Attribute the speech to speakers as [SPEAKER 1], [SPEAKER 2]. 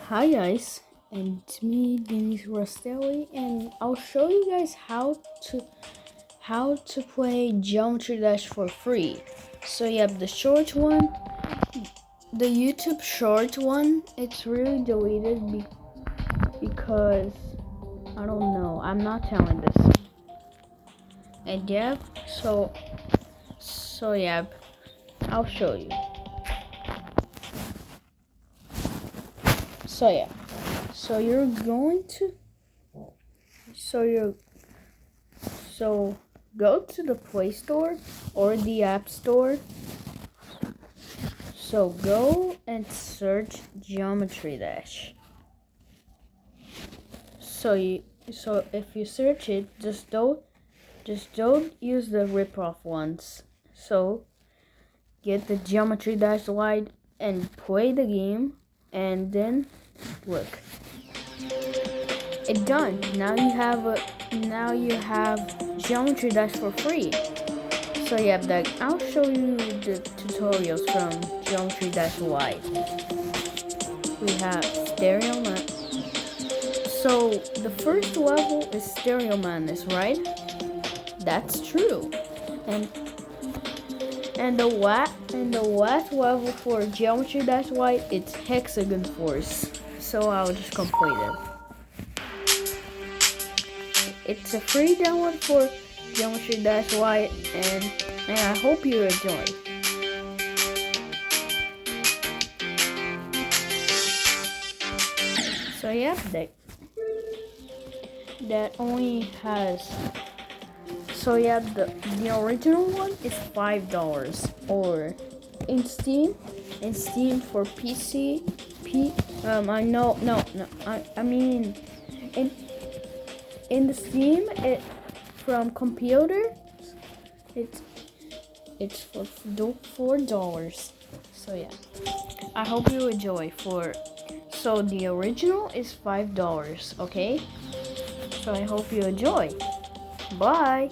[SPEAKER 1] Hi guys, and it's me, Dennis Rostelli, and I'll show you guys how to play Geometry Dash for free. So you have the short one, the YouTube short one. It's really deleted because I don't know. I'm not telling this. And yeah, so yeah, I'll show you. So yeah, so you're going to So go to the Play Store or the App Store. So go and search Geometry Dash. So if you search it, just don't use the rip-off ones. So get the Geometry Dash Lite and play the game, and then look. It's done. Now you have Geometry Dash for free. So yeah, I'll show you the tutorials from Geometry Dash Lite. We have Stereo Man. So the first level is Stereo Madness, right? That's true. And the last level for Geometry Dash Lite, it's Hexagon Force. So I'll just complete it. It's a free download for Geometry Dash Lite, and I hope you enjoy. So yeah, that only has. So yeah, the original one is $5, or in Steam for PC. I mean in the Steam from computer, it's for $4. So yeah, I hope you enjoy. So the original is $5, okay? So I hope you enjoy. Bye.